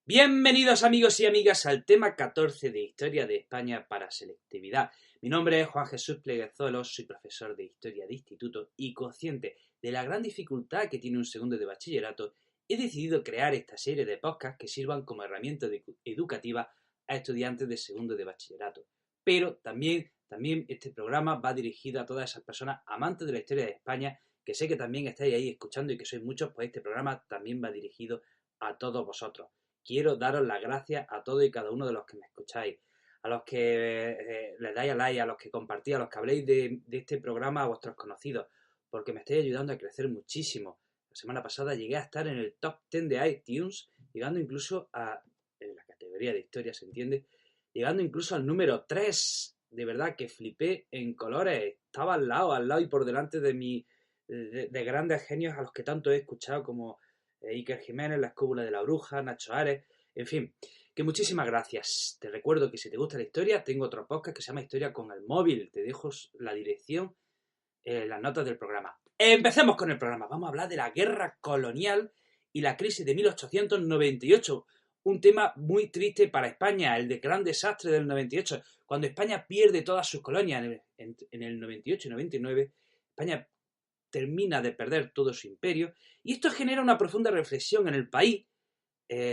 Bienvenidos amigos y amigas al tema 14 de Historia de España para Selectividad. Mi nombre es Juan Jesús Pleguezuelos, soy profesor de Historia de Instituto y consciente de la gran dificultad que tiene un segundo de bachillerato, he decidido crear esta serie de podcasts que sirvan como herramienta educativa a estudiantes de segundo de bachillerato. Pero también este programa va dirigido a todas esas personas amantes de la historia de España, que sé que también estáis ahí escuchando y que sois muchos, pues este programa también va dirigido a todos vosotros. Quiero daros las gracias a todos y cada uno de los que me escucháis, a los que les dais a like, a los que compartís, a los que habléis de este programa a vuestros conocidos, porque me estáis ayudando a crecer muchísimo. La semana pasada llegué a estar en el top 10 de iTunes, llegando incluso en la categoría de historia, ¿se entiende? Llegando incluso al número 3. De verdad que flipé en colores. Estaba al lado y por delante de grandes genios a los que tanto he escuchado como Iker Jiménez, La Escóbula de la Bruja, Nacho Ares, en fin, que muchísimas gracias. Te recuerdo que si te gusta la historia, tengo otro podcast que se llama Historia con el Móvil. Te dejo la dirección en las notas del programa. Empecemos con el programa. Vamos a hablar de la guerra colonial y la crisis de 1898. Un tema muy triste para España, el gran desastre del 98. Cuando España pierde todas sus colonias en el 98 y 99, España termina de perder todo su imperio, y esto genera una profunda reflexión en el país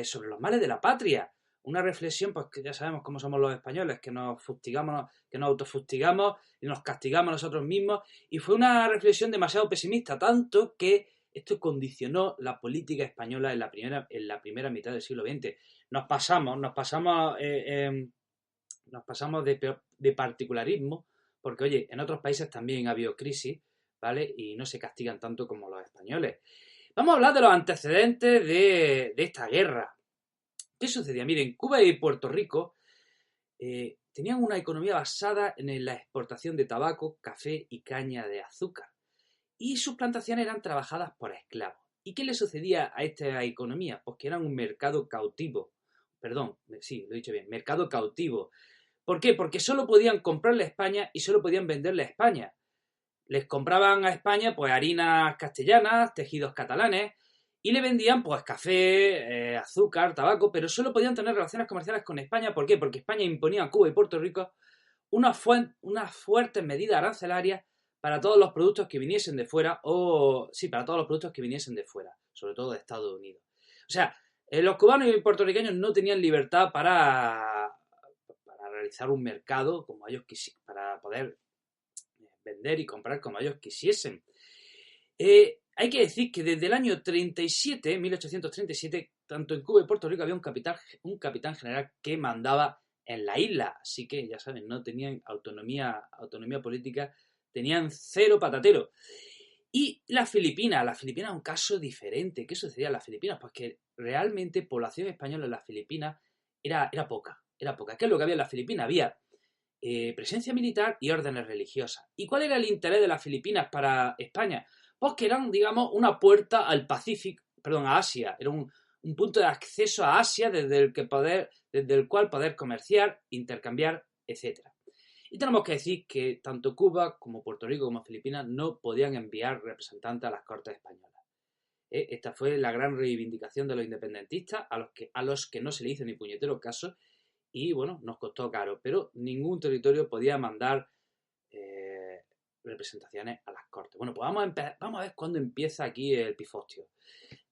sobre los males de la patria. Una reflexión, pues que ya sabemos cómo somos los españoles, que nos fustigamos, que nos autofustigamos y nos castigamos nosotros mismos, y fue una reflexión demasiado pesimista, tanto que esto condicionó la política española en la primera mitad del siglo XX. Nos pasamos de particularismo, porque oye, en otros países también ha habido crisis, ¿vale? Y no se castigan tanto como los españoles. Vamos a hablar de los antecedentes de esta guerra. ¿Qué sucedía? Miren, Cuba y Puerto Rico tenían una economía basada en la exportación de tabaco, café y caña de azúcar. Y sus plantaciones eran trabajadas por esclavos. ¿Y qué le sucedía a esta economía? Pues que eran un mercado cautivo. Perdón, sí, lo he dicho bien, mercado cautivo. ¿Por qué? Porque solo podían comprarle a España y solo podían venderle a España. Les compraban a España pues harinas castellanas, tejidos catalanes, y le vendían pues café, azúcar, tabaco, pero solo podían tener relaciones comerciales con España. ¿Por qué? Porque España imponía a Cuba y Puerto Rico unas fuertes medidas arancelarias para todos los productos que viniesen de fuera, para todos los productos que viniesen de fuera, sobre todo de Estados Unidos. O sea, los cubanos y puertorriqueños no tenían libertad para realizar un mercado como ellos quisieran, para poder vender y comprar como ellos quisiesen. Hay que decir que desde el año 37, 1837, tanto en Cuba y Puerto Rico había un capitán general que mandaba en la isla, así que ya saben, no tenían autonomía política, tenían cero patatero. Y las Filipinas es un caso diferente. ¿Qué sucedía en las Filipinas? Pues que realmente población española en las Filipinas era poca. ¿Qué es lo que había en las Filipinas? Había presencia militar y órdenes religiosas. ¿Y cuál era el interés de las Filipinas para España? Pues que eran, digamos, una puerta al Pacífico, perdón, a Asia. Era un punto de acceso a Asia desde el cual poder comerciar, intercambiar, etc. Y tenemos que decir que tanto Cuba como Puerto Rico como Filipinas no podían enviar representantes a las Cortes españolas. Esta fue la gran reivindicación de los independentistas, a los que no se le hizo ni puñetero caso, y bueno, nos costó caro, pero ningún territorio podía mandar representaciones a las Cortes. Bueno, pues vamos a ver cuándo empieza aquí el pifostio.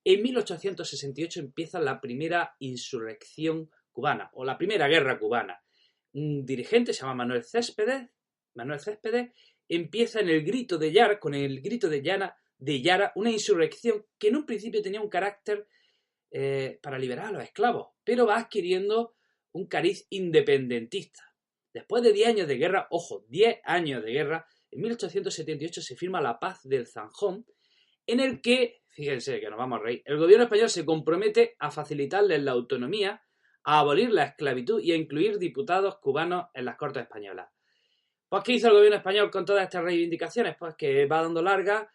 En 1868 empieza la primera insurrección cubana, o la primera guerra cubana. Un dirigente se llama Manuel Céspedes empieza con el grito de Yara, una insurrección que en un principio tenía un carácter para liberar a los esclavos, pero va adquiriendo un cariz independentista. Después de 10 años de guerra, ojo, 10 años de guerra, en 1878 se firma la Paz del Zanjón, en el que, fíjense que nos vamos a reír, el gobierno español se compromete a facilitarles la autonomía, a abolir la esclavitud y a incluir diputados cubanos en las Cortes españolas. Pues, ¿qué hizo el gobierno español con todas estas reivindicaciones? Pues que va dando largas,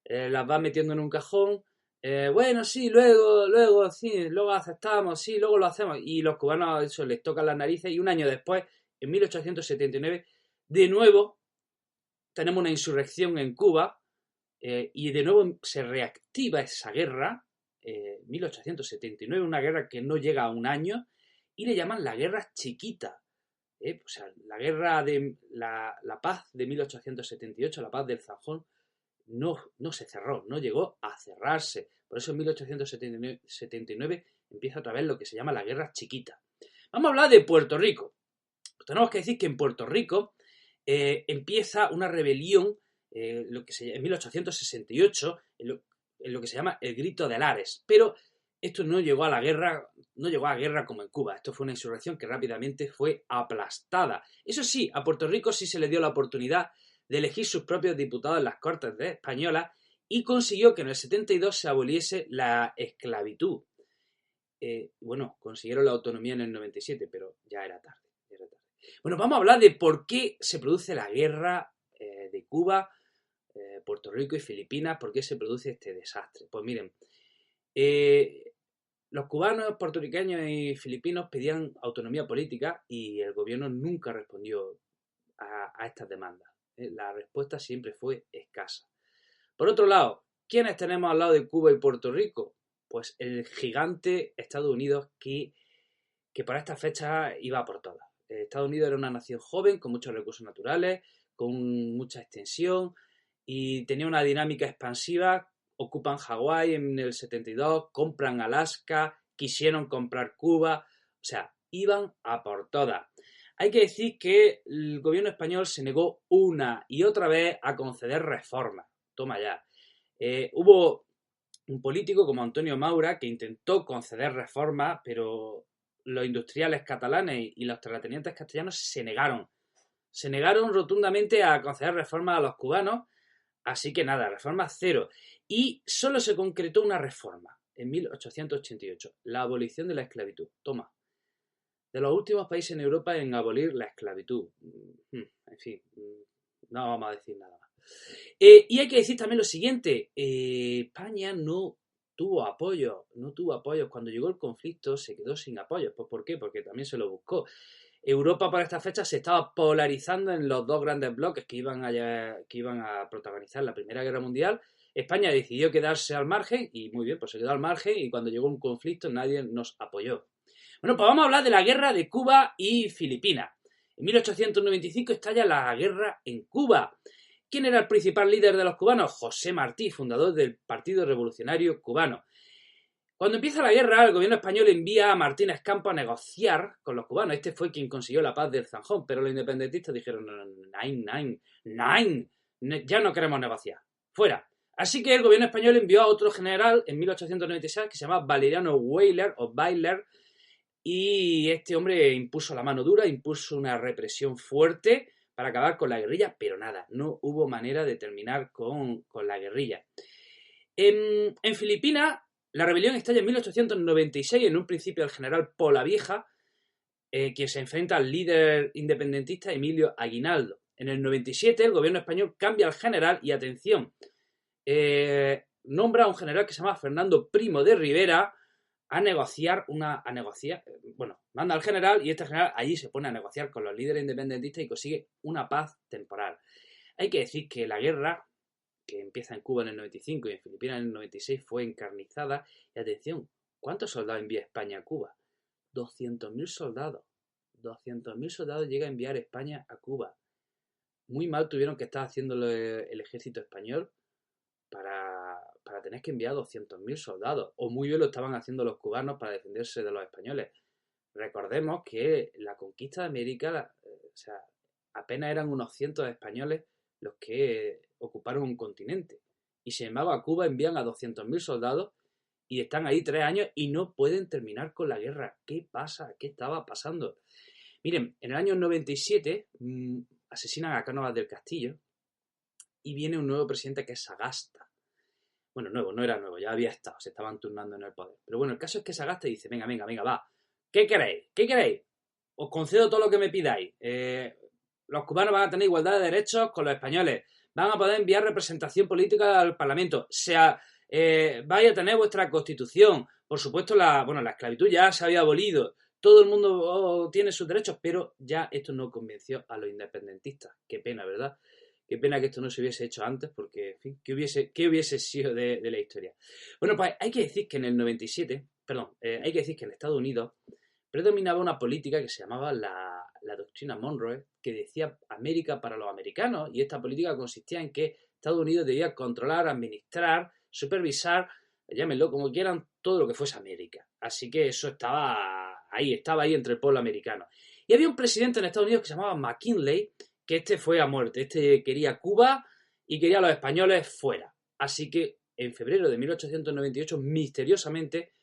las va metiendo en un cajón. Bueno, sí, luego aceptamos, sí, luego lo hacemos. Y los cubanos eso les tocan las narices y un año después, en 1879, de nuevo tenemos una insurrección en Cuba y de nuevo se reactiva esa guerra 1879, una guerra que no llega a un año, y le llaman la Guerra Chiquita. O sea, la guerra de la paz de 1878, la paz del Zanjón, no se cerró, no llegó a cerrarse. Por eso en 1879 empieza otra vez lo que se llama la Guerra Chiquita. Vamos a hablar de Puerto Rico. Tenemos que decir que en Puerto Rico empieza una rebelión en 1868, en lo que se llama el Grito de Lares. Pero esto no llegó a la guerra, no llegó a guerra como en Cuba. Esto fue una insurrección que rápidamente fue aplastada. Eso sí, a Puerto Rico sí se le dio la oportunidad de elegir sus propios diputados en las Cortes españolas y consiguió que en el 72 se aboliese la esclavitud. Bueno, consiguieron la autonomía en el 97, pero ya era tarde. Bueno, vamos a hablar de por qué se produce la guerra de Cuba, Puerto Rico y Filipinas, por qué se produce este desastre. Pues miren, los cubanos, puertorriqueños y filipinos pedían autonomía política y el gobierno nunca respondió a estas demandas. La respuesta siempre fue escasa. Por otro lado, ¿quiénes tenemos al lado de Cuba y Puerto Rico? Pues el gigante Estados Unidos que para esta fecha iba por todas. Estados Unidos era una nación joven con muchos recursos naturales, con mucha extensión y tenía una dinámica expansiva. Ocupan Hawái en el 72, compran Alaska, quisieron comprar Cuba, o sea, iban a por todas. Hay que decir que el gobierno español se negó una y otra vez a conceder reformas. Toma ya. Hubo un político como Antonio Maura que intentó conceder reformas, pero los industriales catalanes y los terratenientes castellanos se negaron. Se negaron rotundamente a conceder reformas a los cubanos, así que nada, reforma cero. Y solo se concretó una reforma en 1888, la abolición de la esclavitud. Toma. De los últimos países en Europa en abolir la esclavitud. En fin, no vamos a decir nada más. Y hay que decir también lo siguiente, España no tuvo apoyo. Cuando llegó el conflicto se quedó sin apoyo. Pues ¿por qué? Porque también se lo buscó. Europa por esta fecha se estaba polarizando en los dos grandes bloques que iban a protagonizar la Primera Guerra Mundial. España decidió quedarse al margen y muy bien, pues se quedó al margen y cuando llegó un conflicto nadie nos apoyó. Bueno, pues vamos a hablar de la guerra de Cuba y Filipinas. En 1895 estalla la guerra en Cuba. ¿Quién era el principal líder de los cubanos? José Martí, fundador del Partido Revolucionario Cubano. Cuando empieza la guerra, el gobierno español envía a Martínez Campos a negociar con los cubanos. Este fue quien consiguió la paz del Zanjón, pero los independentistas dijeron, ya no queremos negociar, fuera. Así que el gobierno español envió a otro general en 1896 que se llama Valeriano Weyler o Bayler, y este hombre impuso la mano dura, impuso una represión fuerte para acabar con la guerrilla, pero nada, no hubo manera de terminar con la guerrilla. En Filipinas, la rebelión estalla en 1896, en un principio el general Polavieja, quien se enfrenta al líder independentista Emilio Aguinaldo. En el 97 el gobierno español cambia al general y, atención, nombra a un general que se llama Fernando Primo de Rivera manda al general y este general allí se pone a negociar con los líderes independentistas y consigue una paz temporal. Hay que decir que la guerra, que empieza en Cuba en el 95 y en Filipinas en el 96, fue encarnizada. Y atención, ¿cuántos soldados envía España a Cuba? 200.000 soldados. 200.000 soldados llega a enviar España a Cuba. Muy mal tuvieron que estar haciendo el ejército español para tener que enviar 200.000 soldados. O muy bien lo estaban haciendo los cubanos para defenderse de los españoles. Recordemos que la conquista de América, apenas eran unos cientos de españoles los que ocuparon un continente. Y sin embargo a Cuba envían a 200.000 soldados y están ahí 3 años y no pueden terminar con la guerra. ¿Qué pasa? ¿Qué estaba pasando? Miren, en el año 97 asesinan a Cánovas del Castillo y viene un nuevo presidente que es Sagasta. Bueno, no era nuevo, ya había estado, se estaban turnando en el poder. Pero bueno, el caso es que Sagasta dice, venga, va, ¿qué queréis? Os concedo todo lo que me pidáis. Los cubanos van a tener igualdad de derechos con los españoles, van a poder enviar representación política al Parlamento, vais a tener vuestra constitución, por supuesto la esclavitud ya se había abolido, todo el mundo tiene sus derechos, pero ya esto no convenció a los independentistas. Qué pena, ¿verdad? Qué pena que esto no se hubiese hecho antes porque, en fin, ¿qué hubiese sido de la historia? Bueno, pues hay que decir que en el 97, perdón, hay que decir que en Estados Unidos predominaba una política que se llamaba la doctrina Monroe, que decía América para los americanos, y esta política consistía en que Estados Unidos debía controlar, administrar, supervisar, llámenlo como quieran, todo lo que fuese América. Así que eso estaba ahí entre el pueblo americano. Y había un presidente en Estados Unidos que se llamaba McKinley, que este fue a muerte. Este quería Cuba y quería a los españoles fuera. Así que en febrero de 1898, misteriosamente,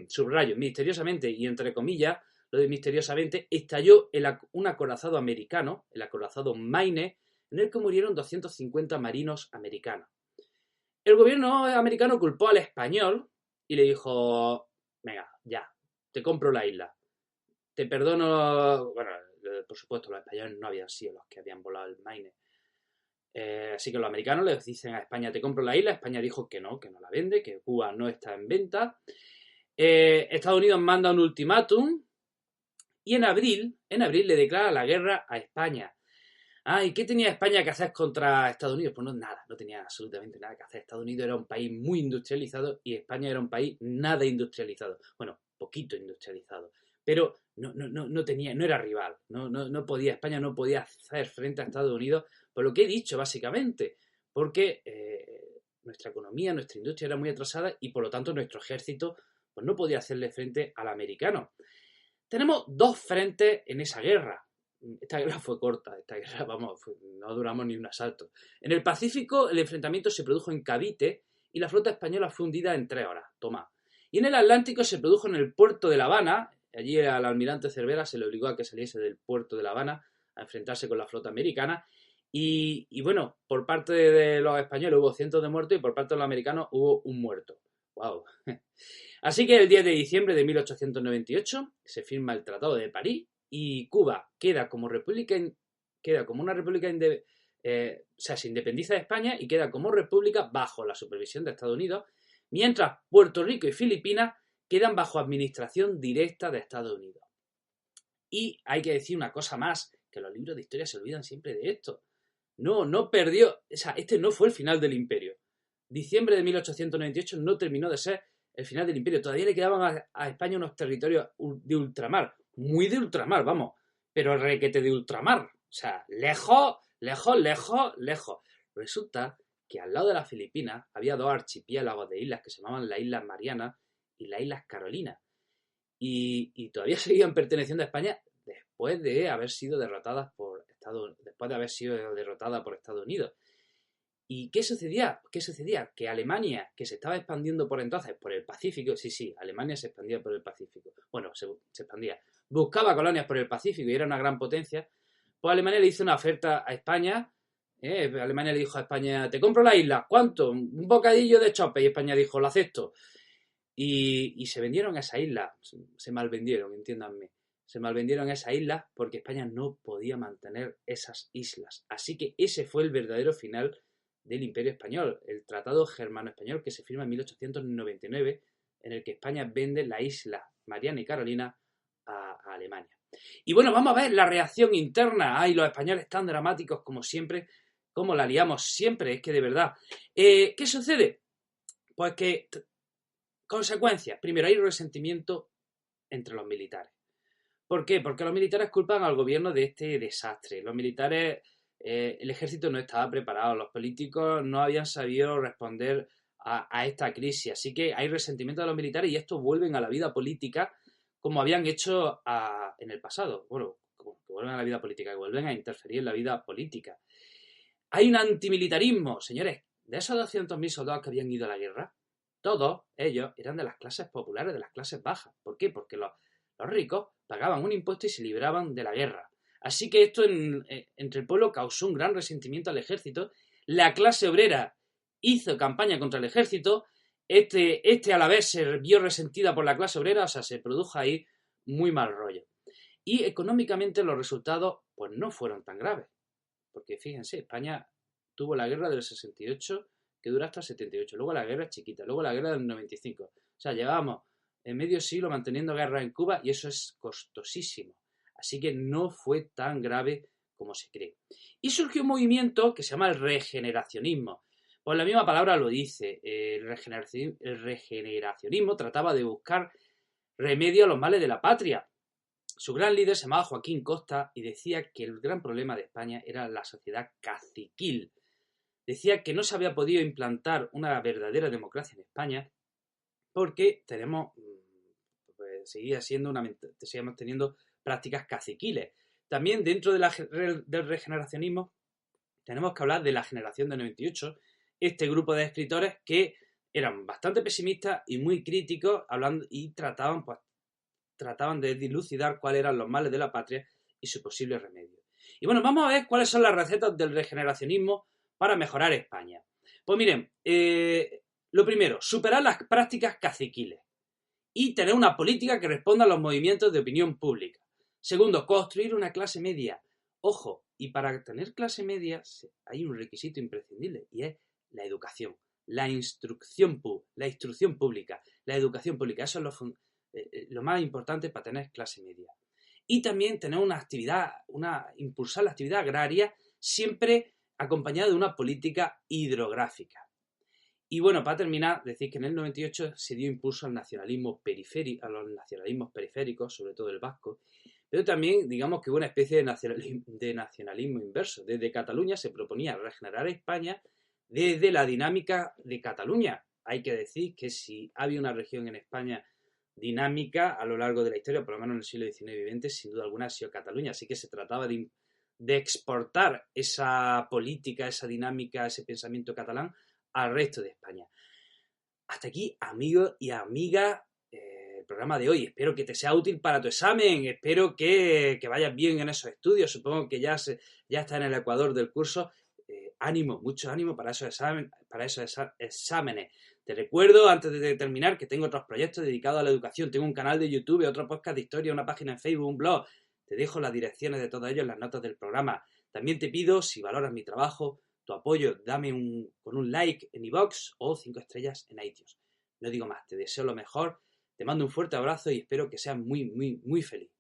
subrayo, misteriosamente y entre comillas, lo de misteriosamente, estalló un acorazado americano, el acorazado Maine, en el que murieron 250 marinos americanos. El gobierno americano culpó al español y le dijo, venga, ya, te compro la isla, te perdono, bueno, por supuesto los españoles no habían sido los que habían volado el Maine. Así que los americanos les dicen a España, te compro la isla, España dijo que no la vende, que Cuba no está en venta. Estados Unidos manda un ultimátum y en abril le declara la guerra a España. ¿Y qué tenía España que hacer contra Estados Unidos? Pues no, nada, no tenía absolutamente nada que hacer. Estados Unidos era un país muy industrializado y España era un país nada industrializado. Bueno, poquito industrializado. Pero no era rival. España no podía hacer frente a Estados Unidos por lo que he dicho, básicamente. Porque nuestra economía, nuestra industria era muy atrasada y por lo tanto nuestro ejército pues no podía hacerle frente al americano. Tenemos dos frentes en esa guerra. Esta guerra fue corta, no duramos ni un asalto. En el Pacífico el enfrentamiento se produjo en Cavite y la flota española fue hundida en 3 horas. Toma. Y en el Atlántico se produjo en el puerto de La Habana. Allí al almirante Cervera se le obligó a que saliese del puerto de La Habana a enfrentarse con la flota americana. Y bueno, por parte de los españoles hubo cientos de muertos y por parte de los americanos hubo un muerto. ¡Wow! Así que el 10 de diciembre de 1898 se firma el Tratado de París y Cuba queda como una república, se independiza de España y queda como república bajo la supervisión de Estados Unidos, mientras Puerto Rico y Filipinas quedan bajo administración directa de Estados Unidos. Y hay que decir una cosa más, que los libros de historia se olvidan siempre de esto. No perdió, este no fue el final del imperio. Diciembre de 1898 no terminó de ser el final del imperio. Todavía le quedaban a España unos territorios de ultramar, muy de ultramar, vamos, pero requete de ultramar. O sea, lejos. Resulta que al lado de las Filipinas había 2 archipiélagos de islas que se llamaban las Islas Marianas y las Islas Carolinas. Y todavía seguían perteneciendo a España después de haber sido derrotadas por Estados Unidos. ¿Y qué sucedía? Que Alemania, que se estaba expandiendo por entonces por el Pacífico, sí, Alemania se expandía por el Pacífico. Bueno, se expandía. Buscaba colonias por el Pacífico y era una gran potencia. Pues Alemania le hizo una oferta a España. Alemania le dijo a España, te compro la isla. ¿Cuánto? Un bocadillo de chope. Y España dijo, lo acepto. Y se vendieron a esa isla. Se malvendieron, entiéndanme. Se malvendieron a esa isla porque España no podía mantener esas islas. Así que ese fue el verdadero final del Imperio Español, el Tratado Germano-Español que se firma en 1899, en el que España vende la isla Mariana y Carolina a Alemania. Y bueno, vamos a ver la reacción interna. Ay, los españoles tan dramáticos como siempre, como la liamos siempre, es que de verdad. ¿Qué sucede? Pues que, consecuencias, primero hay resentimiento entre los militares. ¿Por qué? Porque los militares culpan al gobierno de este desastre. Los militares, el ejército no estaba preparado, los políticos no habían sabido responder a esta crisis. Así que hay resentimiento de los militares y estos vuelven a la vida política como habían hecho en el pasado. Bueno, como que vuelven a la vida política, que vuelven a interferir en la vida política. Hay un antimilitarismo, señores. De esos 200.000 soldados que habían ido a la guerra, todos ellos eran de las clases populares, de las clases bajas. ¿Por qué? Porque los ricos pagaban un impuesto y se libraban de la guerra. Así que esto entre el pueblo causó un gran resentimiento al ejército. La clase obrera hizo campaña contra el ejército. Este a la vez se vio resentida por la clase obrera, o sea, se produjo ahí muy mal rollo. Y económicamente los resultados pues no fueron tan graves. Porque fíjense, España tuvo la guerra del 68 que dura hasta el 78. Luego la guerra chiquita, luego la guerra del 95. O sea, llevábamos en medio siglo manteniendo guerra en Cuba y eso es costosísimo. Así que no fue tan grave como se cree. Y surgió un movimiento que se llama el regeneracionismo. Pues la misma palabra lo dice. El regeneracionismo trataba de buscar remedio a los males de la patria. Su gran líder se llamaba Joaquín Costa y decía que el gran problema de España era la sociedad caciquil. Decía que no se había podido implantar una verdadera democracia en España porque seguimos teniendo prácticas caciquiles. También dentro del regeneracionismo tenemos que hablar de la generación del 98, este grupo de escritores que eran bastante pesimistas y muy críticos, hablando y trataban de dilucidar cuáles eran los males de la patria y su posible remedio. Y bueno, vamos a ver cuáles son las recetas del regeneracionismo para mejorar España. Pues miren, lo primero, superar las prácticas caciquiles y tener una política que responda a los movimientos de opinión pública. Segundo, construir una clase media. Ojo, y para tener clase media hay un requisito imprescindible y es la educación, la instrucción pública, la educación pública. Eso es lo más importante para tener clase media. Y también tener impulsar la actividad agraria siempre acompañada de una política hidrográfica. Y bueno, para terminar, decir que en el 98 se dio impulso al nacionalismo a los nacionalismos periféricos, sobre todo el vasco, pero también digamos que hubo una especie de nacionalismo inverso. Desde Cataluña se proponía regenerar España desde la dinámica de Cataluña. Hay que decir que si había una región en España dinámica a lo largo de la historia, por lo menos en el siglo XIX y XX, sin duda alguna ha sido Cataluña. Así que se trataba de exportar esa política, esa dinámica, ese pensamiento catalán al resto de España. Hasta aquí, amigos y amigas, el programa de hoy. Espero que te sea útil para tu examen, espero que vayas bien en esos estudios. Supongo que ya está en el ecuador del curso. Ánimo, mucho ánimo para esos exámenes. Te recuerdo, antes de terminar, que tengo otros proyectos dedicados a la educación. Tengo un canal de YouTube, otro podcast de historia, una página en Facebook, un blog. Te dejo las direcciones de todos ellos en las notas del programa. También te pido, si valoras mi trabajo, tu apoyo, dame con un like en iVoox o 5 estrellas en iTunes. No digo más, te deseo lo mejor, te mando un fuerte abrazo y espero que seas muy, muy, muy feliz.